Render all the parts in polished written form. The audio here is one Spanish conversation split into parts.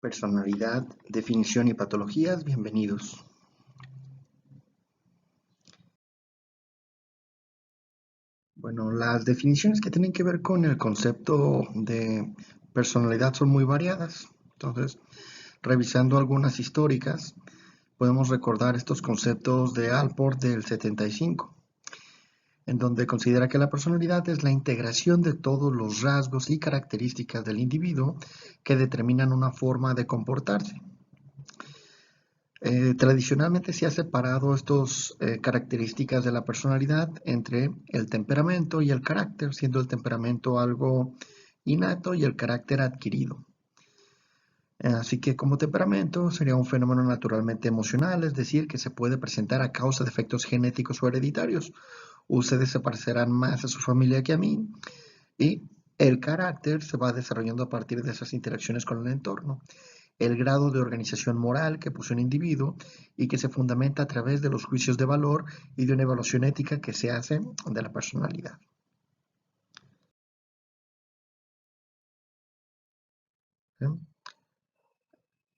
Personalidad, definición y patologías, bienvenidos. Bueno, las definiciones que tienen que ver con el concepto de personalidad son muy variadas. Entonces, revisando algunas históricas, podemos recordar estos conceptos de Allport del 75, en donde considera que la personalidad es la integración de todos los rasgos y características del individuo que determinan una forma de comportarse. Tradicionalmente se ha separado estas características de la personalidad entre el temperamento y el carácter, siendo el temperamento algo innato y el carácter adquirido. Así que como temperamento sería un fenómeno naturalmente emocional, es decir, que se puede presentar a causa de efectos genéticos o hereditarios. Ustedes se parecerán más a su familia que a mí, y el carácter se va desarrollando a partir de esas interacciones con el entorno, el grado de organización moral que posee un individuo y que se fundamenta a través de los juicios de valor y de una evaluación ética que se hace de la personalidad. ¿Sí?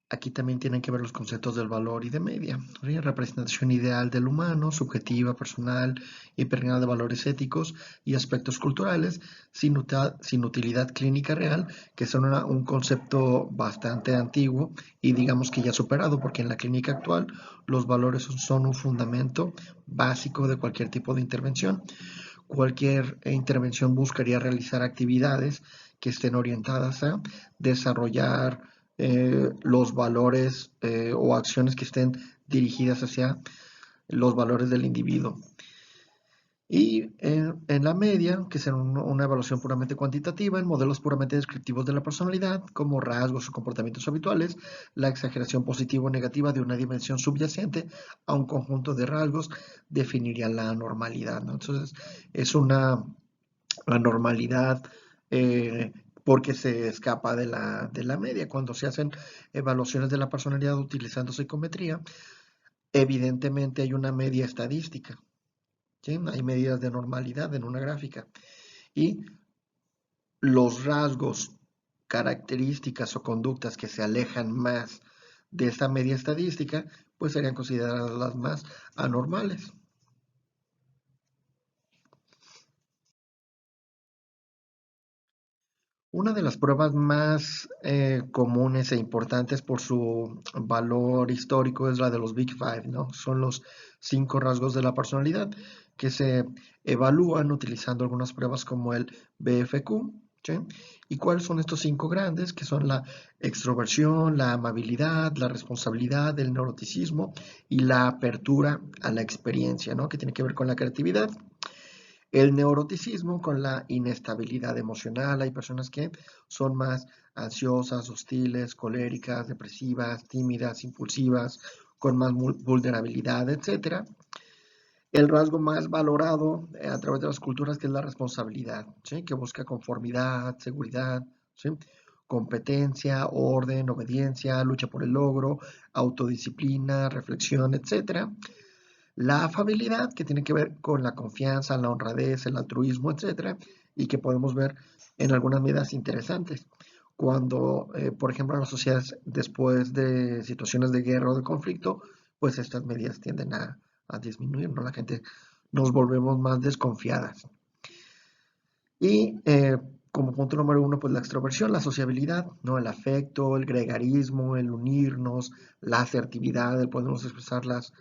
Aquí también tienen que ver los conceptos del valor y de media. ¿Sí? Representación ideal del humano, subjetiva, personal, impregnada de valores éticos y aspectos culturales, sin utilidad clínica real, que son un concepto bastante antiguo y digamos que ya superado, porque en la clínica actual los valores son un fundamento básico de cualquier tipo de intervención. Cualquier intervención buscaría realizar actividades que estén orientadas a desarrollar los valores o acciones que estén dirigidas hacia los valores del individuo. Y en la media, que será una evaluación puramente cuantitativa, en modelos puramente descriptivos de la personalidad, como rasgos o comportamientos habituales, la exageración positiva o negativa de una dimensión subyacente a un conjunto de rasgos definiría la anormalidad, ¿no? Entonces, es una anormalidad porque se escapa de la media. Cuando se hacen evaluaciones de la personalidad utilizando psicometría, evidentemente hay una media estadística. ¿Sí? Hay medidas de normalidad en una gráfica. Y los rasgos, características o conductas que se alejan más de esta media estadística, pues serían consideradas las más anormales. Una de las pruebas más comunes e importantes por su valor histórico es la de los Big Five, ¿no? Son los 5 rasgos de la personalidad que se evalúan utilizando algunas pruebas como el BFQ, ¿sí? ¿Y cuáles son estos 5 grandes? Que son la extroversión, la amabilidad, la responsabilidad, el neuroticismo y la apertura a la experiencia, ¿no? Que tiene que ver con la creatividad. El neuroticismo con la inestabilidad emocional. Hay personas que son más ansiosas, hostiles, coléricas, depresivas, tímidas, impulsivas, con más vulnerabilidad, etc. El rasgo más valorado a través de las culturas, que es la responsabilidad, ¿sí? Que busca conformidad, seguridad, ¿sí? Competencia, orden, obediencia, lucha por el logro, autodisciplina, reflexión, etc. La afabilidad, que tiene que ver con la confianza, la honradez, el altruismo, etcétera, y que podemos ver en algunas medidas interesantes. Cuando, por ejemplo, en las sociedades después de situaciones de guerra o de conflicto, pues estas medidas tienden a disminuir, ¿no? La gente nos volvemos más desconfiadas. Y como punto número 1, pues la extroversión, la sociabilidad, ¿no? El afecto, el gregarismo, el unirnos, la asertividad, el podernos expresar las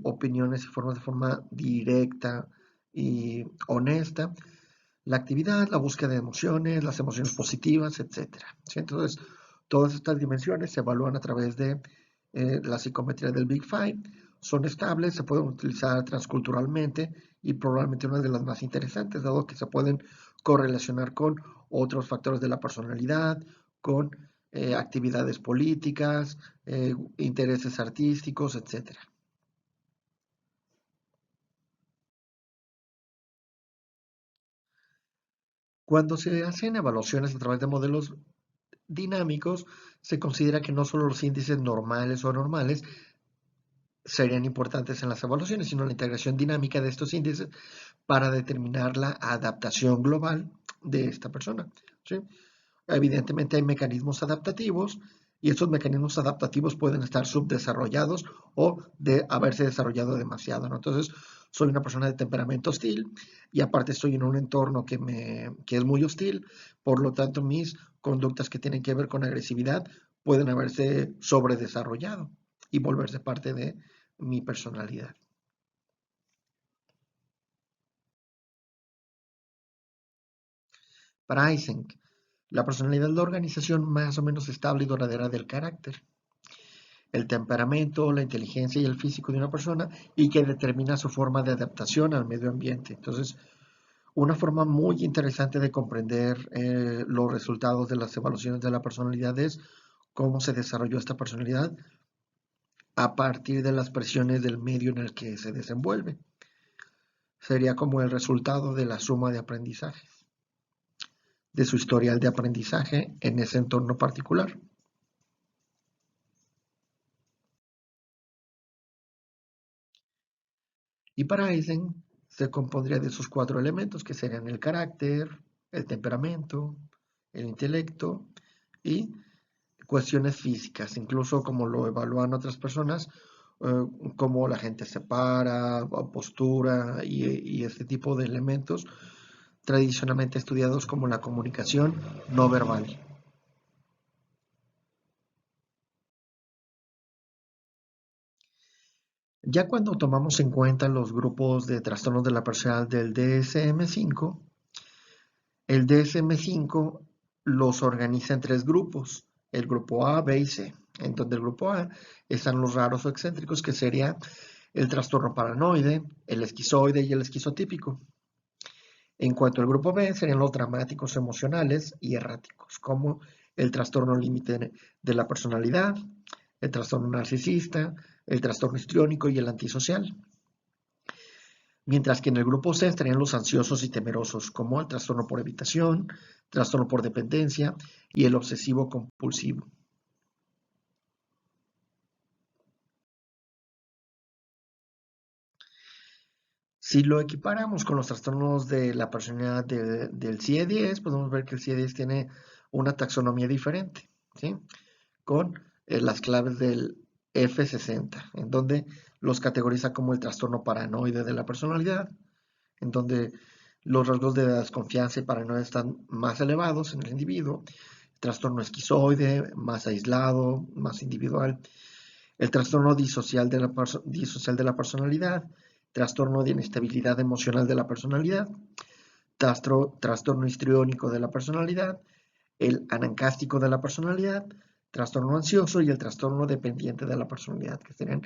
opiniones y formas de forma directa y honesta, la actividad, la búsqueda de emociones, las emociones positivas, etcétera. ¿Sí? Entonces, todas estas dimensiones se evalúan a través de la psicometría del Big Five. Son estables, se pueden utilizar transculturalmente y probablemente una de las más interesantes, dado que se pueden correlacionar con otros factores de la personalidad, con actividades políticas, intereses artísticos, etcétera. Cuando se hacen evaluaciones a través de modelos dinámicos, se considera que no solo los índices normales o anormales serían importantes en las evaluaciones, sino la integración dinámica de estos índices para determinar la adaptación global de esta persona, ¿sí? Evidentemente hay mecanismos adaptativos y estos mecanismos adaptativos pueden estar subdesarrollados o de haberse desarrollado demasiado, ¿no? Entonces, soy una persona de temperamento hostil y aparte estoy en un entorno que es muy hostil, por lo tanto mis conductas que tienen que ver con agresividad pueden haberse sobredesarrollado y volverse parte de mi personalidad. Para Eysenck, la personalidad es la organización más o menos estable y duradera del carácter, el temperamento, la inteligencia y el físico de una persona y que determina su forma de adaptación al medio ambiente. Entonces, una forma muy interesante de comprender los resultados de las evaluaciones de la personalidad es cómo se desarrolló esta personalidad a partir de las presiones del medio en el que se desenvuelve. Sería como el resultado de la suma de aprendizajes, de su historial de aprendizaje en ese entorno particular. Y para Eisen se compondría de esos cuatro elementos que serían el carácter, el temperamento, el intelecto y cuestiones físicas, incluso como lo evalúan otras personas, como la gente se para, postura y este tipo de elementos tradicionalmente estudiados como la comunicación no verbal. Ya cuando tomamos en cuenta los grupos de trastornos de la personalidad del DSM-5, el DSM-5 los organiza en tres grupos, el grupo A, B y C, en donde el grupo A están los raros o excéntricos, que sería el trastorno paranoide, el esquizoide y el esquizotípico. En cuanto al grupo B, serían los dramáticos emocionales y erráticos, como el trastorno límite de la personalidad, el trastorno narcisista, el trastorno histriónico y el antisocial. Mientras que en el grupo C estarían los ansiosos y temerosos, como el trastorno por evitación, trastorno por dependencia y el obsesivo compulsivo. Si lo equiparamos con los trastornos de la personalidad del CIE-10, podemos ver que el CIE-10 tiene una taxonomía diferente, ¿sí? Con las claves del F60, en donde los categoriza como el trastorno paranoide de la personalidad, en donde los rasgos de desconfianza y paranoia están más elevados en el individuo, trastorno esquizoide, más aislado, más individual, el trastorno disocial de la personalidad, trastorno de inestabilidad emocional de la personalidad, trastorno histriónico de la personalidad, el anancástico de la personalidad, trastorno ansioso y el trastorno dependiente de la personalidad, que serían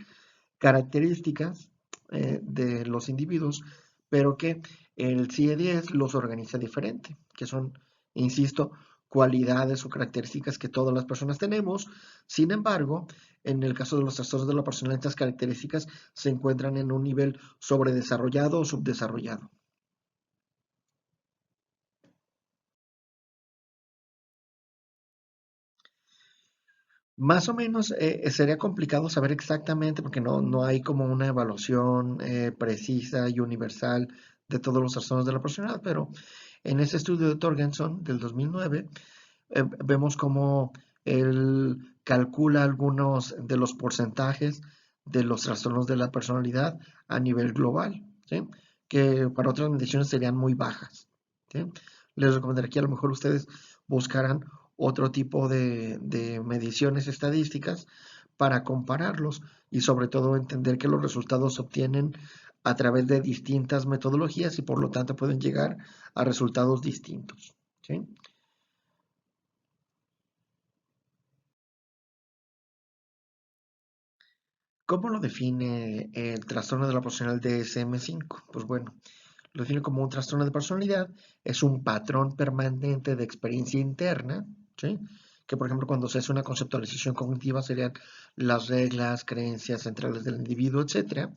características de los individuos, pero que el CIE-10 los organiza diferente, que son, insisto, cualidades o características que todas las personas tenemos. Sin embargo, en el caso de los trastornos de la personalidad, estas características se encuentran en un nivel sobredesarrollado o subdesarrollado. Más o menos sería complicado saber exactamente porque no hay como una evaluación precisa y universal de todos los trastornos de la personalidad, pero en ese estudio de Torgenson del 2009 vemos cómo él calcula algunos de los porcentajes de los trastornos de la personalidad a nivel global, ¿sí? Que para otras mediciones serían muy bajas, ¿sí? Les recomendaría que a lo mejor ustedes buscaran otro tipo de mediciones estadísticas para compararlos y sobre todo entender que los resultados se obtienen a través de distintas metodologías y por lo tanto pueden llegar a resultados distintos, ¿sí? ¿Cómo lo define el trastorno de la personalidad DSM-5? Pues bueno, lo define como un trastorno de personalidad, es un patrón permanente de experiencia interna, ¿sí? Que por ejemplo cuando se hace una conceptualización cognitiva serían las reglas, creencias centrales del individuo, etcétera,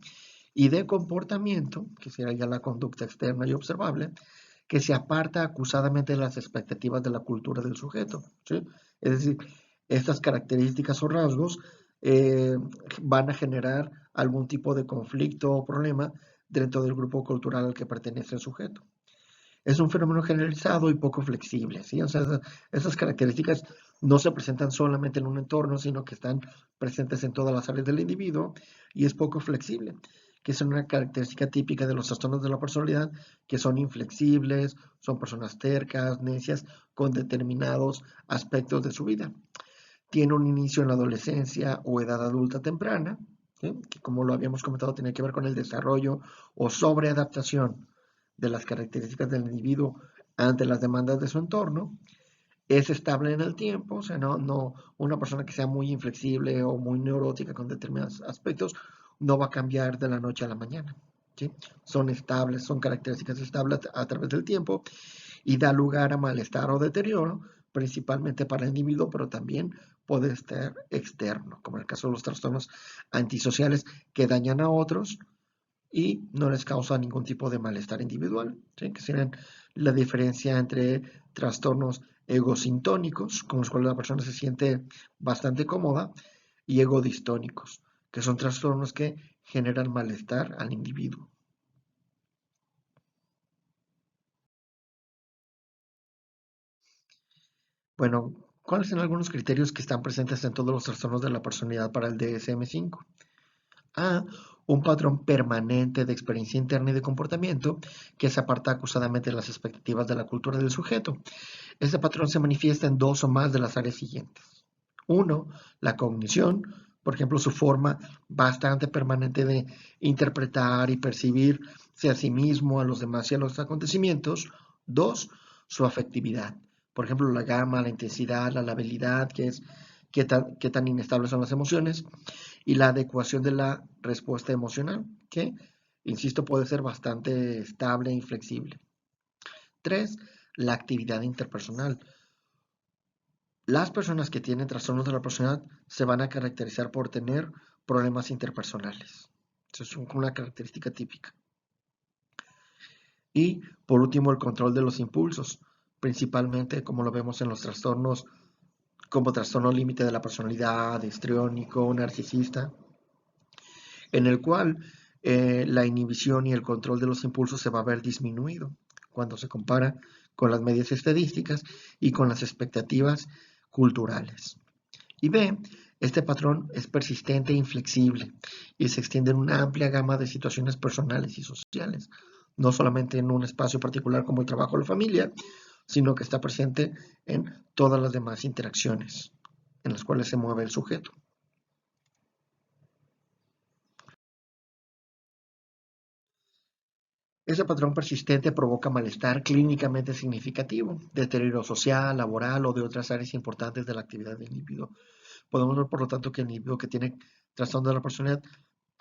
y de comportamiento, que sería ya la conducta externa y observable, que se aparta acusadamente de las expectativas de la cultura del sujeto, ¿sí? Es decir, estas características o rasgos eh, van a generar algún tipo de conflicto o problema dentro del grupo cultural al que pertenece el sujeto. Es un fenómeno generalizado y poco flexible, ¿sí? O sea, esas características no se presentan solamente en un entorno, sino que están presentes en todas las áreas del individuo y es poco flexible, que es una característica típica de los trastornos de la personalidad, que son inflexibles, son personas tercas, necias, con determinados aspectos de su vida. Tiene un inicio en la adolescencia o edad adulta temprana, ¿sí? Que como lo habíamos comentado, tiene que ver con el desarrollo o sobreadaptación de las características del individuo ante las demandas de su entorno. Es estable en el tiempo, o sea, no una persona que sea muy inflexible o muy neurótica con determinados aspectos no va a cambiar de la noche a la mañana. ¿Sí? Son estables, son características estables a través del tiempo y da lugar a malestar o deterioro, principalmente para el individuo, pero también puede estar externo, como en el caso de los trastornos antisociales que dañan a otros y no les causa ningún tipo de malestar individual, ¿sí? Que serían la diferencia entre trastornos egosintónicos, con los cuales la persona se siente bastante cómoda, y egodistónicos, que son trastornos que generan malestar al individuo. Bueno, ¿cuáles son algunos criterios que están presentes en todos los trastornos de la personalidad para el DSM-5? A. Un patrón permanente de experiencia interna y de comportamiento que se aparta acusadamente de las expectativas de la cultura del sujeto. Este patrón se manifiesta en dos o más de las áreas siguientes. Uno, la cognición, por ejemplo, su forma bastante permanente de interpretar y percibirse a sí mismo, a los demás y a los acontecimientos. Dos, su afectividad. Por ejemplo, la gama, la intensidad, la labilidad, que es qué tan inestables son las emociones, y la adecuación de la respuesta emocional, que, insisto, puede ser bastante estable e inflexible. Tres, la actividad interpersonal. Las personas que tienen trastornos de la personalidad se van a caracterizar por tener problemas interpersonales. Eso es una característica típica. Y por último, el control de los impulsos, principalmente como lo vemos en los trastornos como trastorno límite de la personalidad, histriónico, narcisista, en el cual la inhibición y el control de los impulsos se va a ver disminuido cuando se compara con las medias estadísticas y con las expectativas culturales. Y B, este patrón es persistente e inflexible y se extiende en una amplia gama de situaciones personales y sociales, no solamente en un espacio particular como el trabajo o la familia, sino que está presente en todas las demás interacciones en las cuales se mueve el sujeto. Ese patrón persistente provoca malestar clínicamente significativo, deterioro social, laboral o de otras áreas importantes de la actividad del individuo. Podemos ver, por lo tanto, que el individuo que tiene trastorno de la personalidad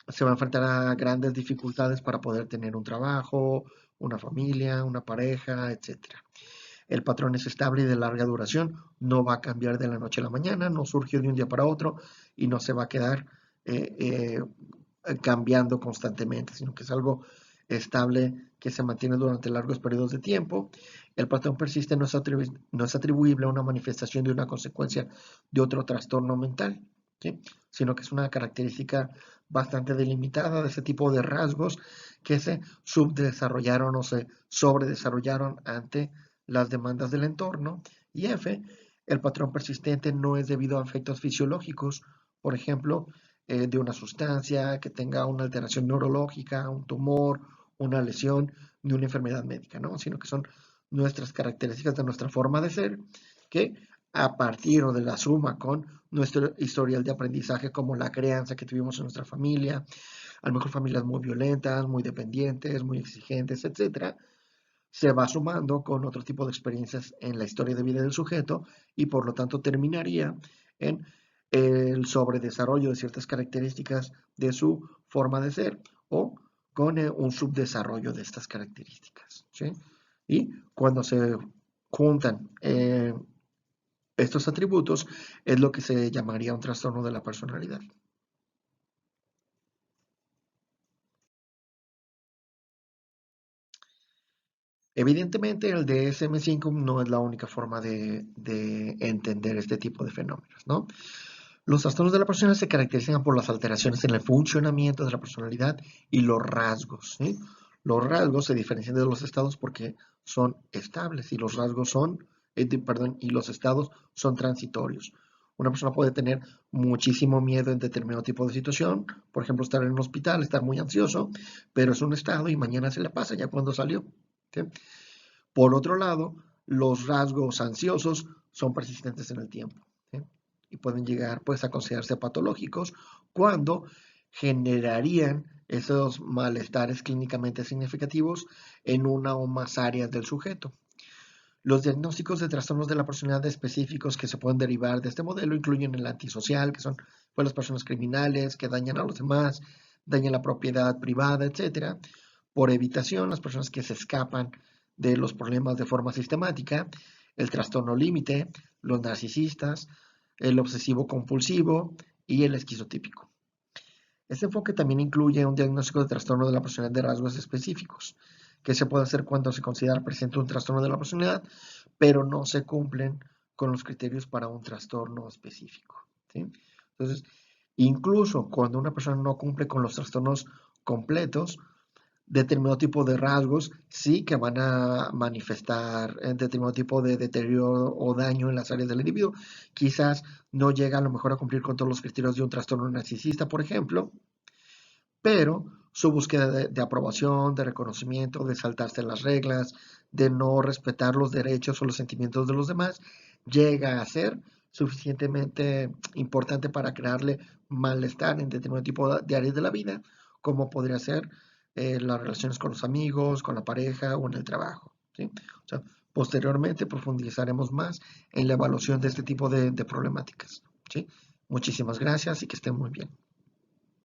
se va a enfrentar a grandes dificultades para poder tener un trabajo, una familia, una pareja, etcétera. El patrón es estable y de larga duración, no va a cambiar de la noche a la mañana, no surgió de un día para otro y no se va a quedar eh, eh, cambiando constantemente, sino que es algo estable que se mantiene durante largos periodos de tiempo. El patrón persiste no es atribuible a una manifestación de una consecuencia de otro trastorno mental, ¿sí? Sino que es una característica bastante delimitada de ese tipo de rasgos que se subdesarrollaron o se sobredesarrollaron ante las demandas del entorno. Y F, el patrón persistente no es debido a efectos fisiológicos, por ejemplo, de una sustancia que tenga una alteración neurológica, un tumor, una lesión, ni una enfermedad médica, ¿no? Sino que son nuestras características de nuestra forma de ser que a partir o de la suma con nuestro historial de aprendizaje como la crianza que tuvimos en nuestra familia, a lo mejor familias muy violentas, muy dependientes, muy exigentes, etcétera, se va sumando con otro tipo de experiencias en la historia de vida del sujeto y por lo tanto terminaría en el sobredesarrollo de ciertas características de su forma de ser o con un subdesarrollo de estas características, ¿sí? Y cuando se juntan estos atributos es lo que se llamaría un trastorno de la personalidad. Evidentemente, el DSM-5 no es la única forma de entender este tipo de fenómenos, ¿no? Los trastornos de la personalidad se caracterizan por las alteraciones en el funcionamiento de la personalidad y los rasgos, ¿sí? Los rasgos se diferencian de los estados porque son estables y los rasgos son, perdón, y los estados son transitorios. Una persona puede tener muchísimo miedo en determinado tipo de situación, por ejemplo, estar en un hospital, estar muy ansioso, pero es un estado y mañana se le pasa ya cuando salió. ¿Sí? Por otro lado, los rasgos ansiosos son persistentes en el tiempo, ¿sí? Y pueden llegar pues a considerarse patológicos cuando generarían esos malestares clínicamente significativos en una o más áreas del sujeto. Los diagnósticos de trastornos de la personalidad específicos que se pueden derivar de este modelo incluyen el antisocial, que son pues, las personas criminales que dañan a los demás, dañan la propiedad privada, etcétera. Por evitación, las personas que se escapan de los problemas de forma sistemática, el trastorno límite, los narcisistas, el obsesivo compulsivo y el esquizotípico. Este enfoque también incluye un diagnóstico de trastorno de la personalidad de rasgos específicos, que se puede hacer cuando se considera presente un trastorno de la personalidad, pero no se cumplen con los criterios para un trastorno específico, ¿sí? Entonces, incluso cuando una persona no cumple con los trastornos completos, determinado tipo de rasgos sí que van a manifestar determinado tipo de deterioro o daño en las áreas del individuo. Quizás no llega a lo mejor a cumplir con todos los criterios de un trastorno narcisista, por ejemplo, pero su búsqueda de aprobación, de reconocimiento, de saltarse las reglas, de no respetar los derechos o los sentimientos de los demás, llega a ser suficientemente importante para crearle malestar en determinado tipo de áreas de la vida, como podría ser las relaciones con los amigos, con la pareja o en el trabajo, ¿sí? O sea, posteriormente profundizaremos más en la evaluación de este tipo de problemáticas, ¿sí? Muchísimas gracias y que estén muy bien.